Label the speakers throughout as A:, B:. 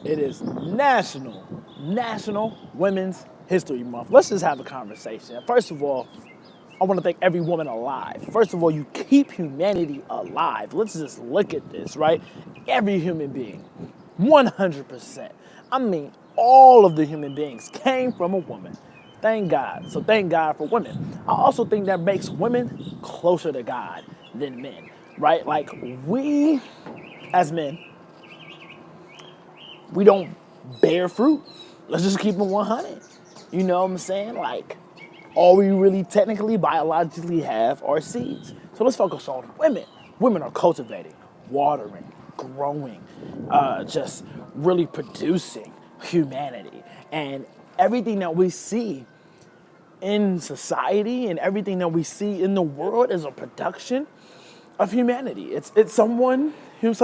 A: It is National Women's History Month. Let's just have a conversation. First of all, I want to thank every woman alive. First of all, you keep humanity alive. Let's just look at this, right? Every human being, 100%. I mean, all of the human beings came from a woman. Thank God. So thank God for women. I also think that makes women closer to God than men, right? Like we, as men, we don't bear fruit. Let's just keep it 100. You know what I'm saying? Like, all we really technically biologically have are seeds. So let's focus on women. Women are cultivating, watering, growing, just really producing humanity. And everything that we see in society and everything that we see in the world is a production of humanity. It's some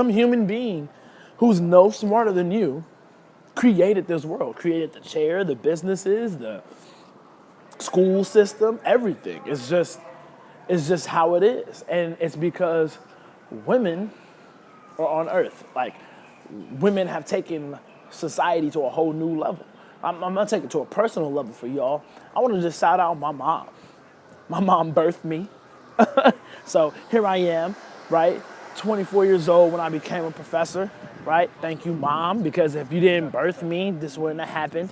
A: human being who's no smarter than you created this world, created the chair, the businesses, the school system, everything. It's just how it is. And it's because women are on earth. Like, women have taken society to a whole new level. I'm gonna take it to a personal level for y'all. I want to just shout out my mom. My mom birthed me. So here I am, right? 24 years old when I became a professor, right? Thank you, Mom, because if you didn't birth me, this wouldn't have happened.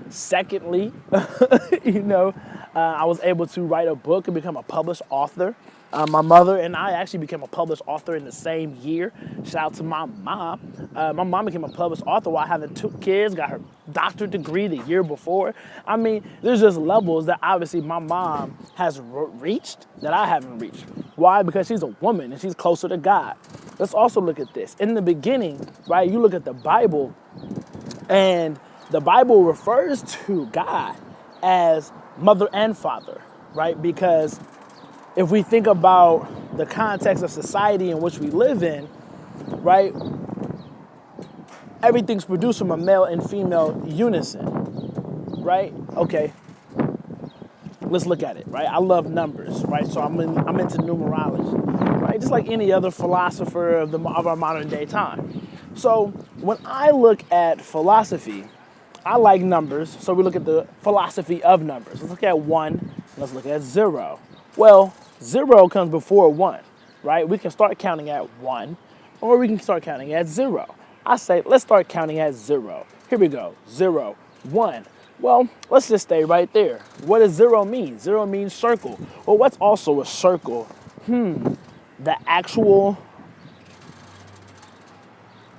A: Secondly, I was able to write a book and become a published author. My mother and I actually became a published author in the same year. Shout out to my mom. My mom became a published author while having 2 kids, got her doctorate degree the year before. I mean, there's just levels that obviously my mom has reached that I haven't reached. Why? Because she's a woman and she's closer to God. Let's also look at this. In the beginning, right, you look at the Bible, and the Bible refers to God as mother and father, right? Because if we think about the context of society in which we live in, right, everything's produced from a male and female unison, right? Okay, let's look at it, right? I love numbers, right? So I'm into numerology, right? Just like any other philosopher of our modern day time. So when I look at philosophy, I like numbers, so we look at the philosophy of numbers. Let's look at 1, let's look at 0. Well, 0 comes before 1, right? We can start counting at 1, or we can start counting at 0. I say, let's start counting at 0. Here we go, 0, 1. Well, let's just stay right there. What does 0 mean? 0 means circle. Well, what's also a circle? The actual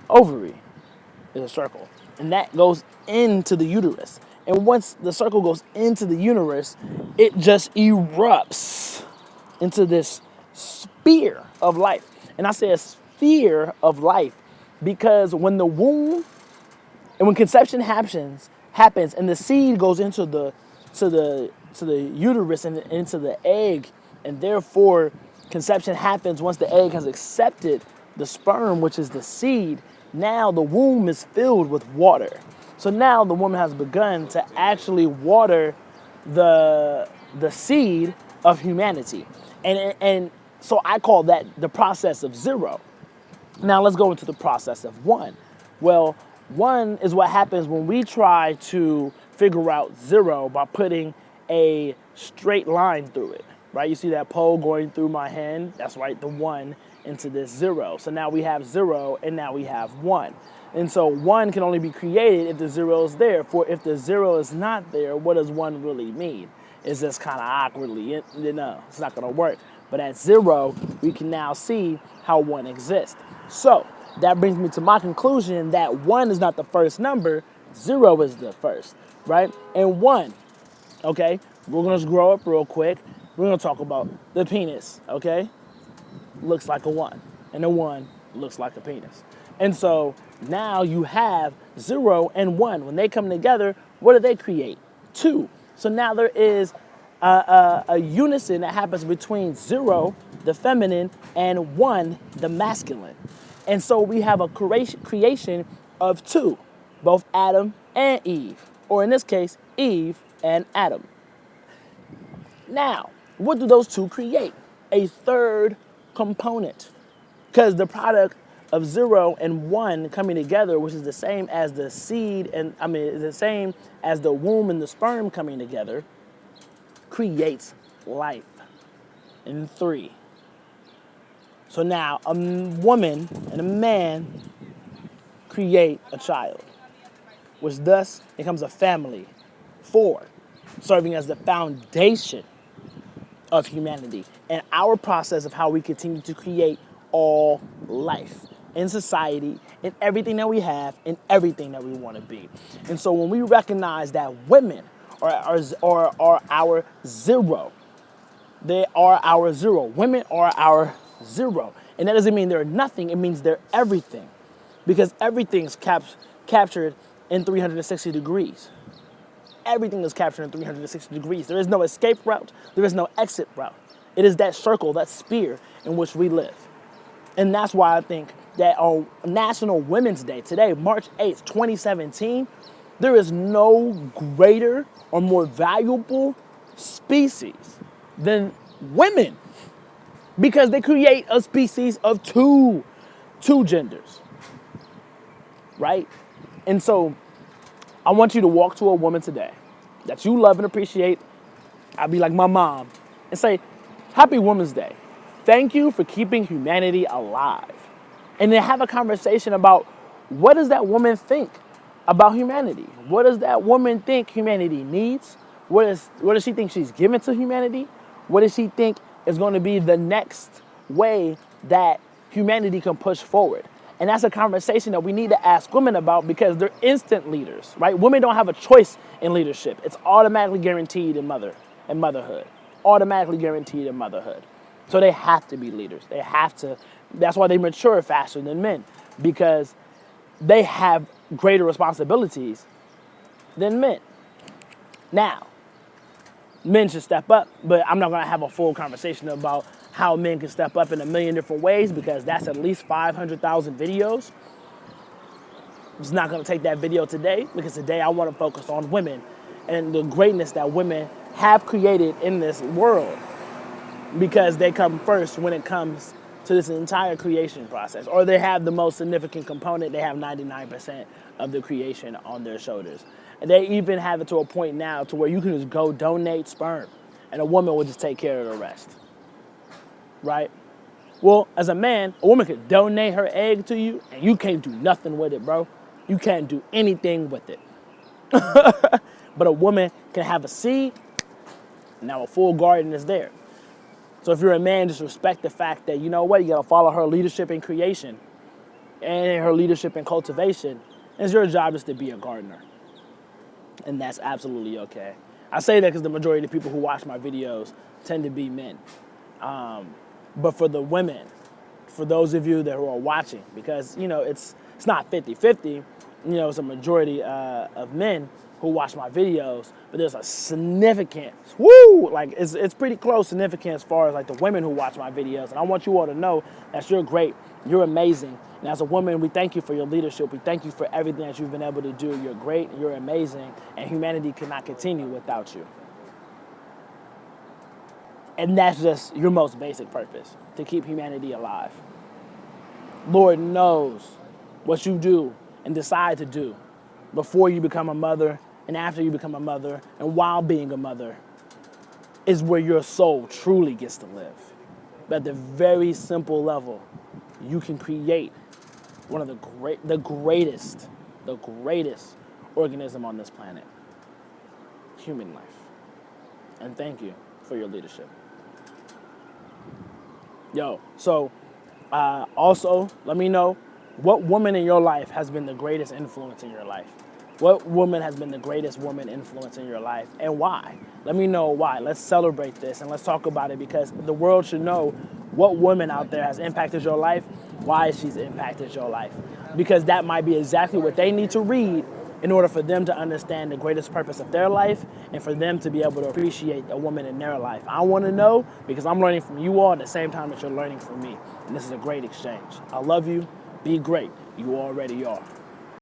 A: ovary is a circle. And that goes into the uterus. And once the circle goes into the uterus, it just erupts into this sphere of life. And I say a sphere of life because when the womb and when conception happens and the seed goes into the uterus and into the egg, and therefore conception happens once the egg has accepted the sperm, which is the seed. Now the womb is filled with water. So now the woman has begun to actually water the seed of humanity. And so I call that the process of 0. Now let's go into the process of 1. Well, 1 is what happens when we try to figure out 0 by putting a straight line through it, right? You see that pole going through my hand? That's right, the 1 into this 0. So now we have 0 and now we have 1. And so 1 can only be created if the 0 is there. For if the 0 is not there, what does 1 really mean? It's just kind of awkwardly, it's not going to work. But at 0, we can now see how 1 exists. So that brings me to my conclusion that 1 is not the first number, 0 is the first, right? And 1, okay, we're going to grow up real quick. We're going to talk about the penis, okay? Looks like a 1, and a 1 looks like a penis. And so now you have 0 and 1. When they come together, what do they create? 2. So now there is a unison that happens between 0, the feminine, and 1, the masculine. And so we have a creation of 2, both Adam and Eve, or in this case, Eve and Adam. Now, what do those 2 create? A third component, because the product of 0 and 1 coming together, which is the same as the seed and the same as the womb and the sperm coming together, creates life. And 3. So now a woman and a man create a child, which thus becomes a family. 4, serving as the foundation of humanity and our process of how we continue to create all life in society, in everything that we have, in everything that we want to be. And so when we recognize that women are our 0, they are our 0. Women are our 0. And that doesn't mean they're nothing, it means they're everything. Because everything's captured in 360 degrees. Everything is captured in 360 degrees. There is no escape route. There is no exit route. It is that circle, that sphere in which we live. And that's why I think that on National Women's Day today, March 8th, 2017, there is no greater or more valuable species than women, because they create a species of two genders, right? And so I want you to walk to a woman today that you love and appreciate. I'll be like my mom and say, Happy Women's Day. Thank you for keeping humanity alive. And then have a conversation about, what does that woman think about humanity? What does that woman think humanity needs? What does she think she's given to humanity? What does she think is going to be the next way that humanity can push forward? And that's a conversation that we need to ask women about, because they're instant leaders, right? Women don't have a choice in leadership. It's automatically guaranteed in motherhood. Automatically guaranteed in motherhood. So they have to be leaders. They have to. That's why they mature faster than men, because they have greater responsibilities than men. Now, men should step up, but I'm not going to have a full conversation about how men can step up in a million different ways, because that's at least 500,000 videos. I'm just not going to take that video today, because today I want to focus on women and the greatness that women have created in this world, because they come first when it comes to this entire creation process, or they have the most significant component. They have 99% of the creation on their shoulders. And they even have it to a point now to where you can just go donate sperm and a woman will just take care of the rest. Right? Well, as a man, a woman could donate her egg to you and you can't do nothing with it, bro. You can't do anything with it. But a woman can have a seed, and now a full garden is there. So if you're a man, just respect the fact that, you know what, you gotta follow her leadership in creation and her leadership in cultivation. It's your job just to be a gardener. And that's absolutely okay. I say that because the majority of the people who watch my videos tend to be men. But for the women, for those of you that are watching, because, you know, it's not 50-50, you know, it's a majority of men who watch my videos, but there's a significant, like it's pretty close significant as far as like the women who watch my videos. And I want you all to know that you're great, you're amazing. And as a woman, we thank you for your leadership. We thank you for everything that you've been able to do. You're great, you're amazing, and humanity cannot continue without you. And that's just your most basic purpose, to keep humanity alive. Lord knows what you do and decide to do before you become a mother and after you become a mother and while being a mother is where your soul truly gets to live. But at the very simple level, you can create one of the greatest organism on this planet, human life. And thank you for your leadership. So also let me know what woman in your life has been the greatest influence in your life. What woman has been the greatest woman influence in your life, and why? Let me know why. Let's celebrate this and let's talk about it, because the world should know what woman out there has impacted your life, why she's impacted your life. Because that might be exactly what they need to read in order for them to understand the greatest purpose of their life and for them to be able to appreciate a woman in their life. I want to know because I'm learning from you all at the same time that you're learning from me. And this is a great exchange. I love you. Be great. You already are.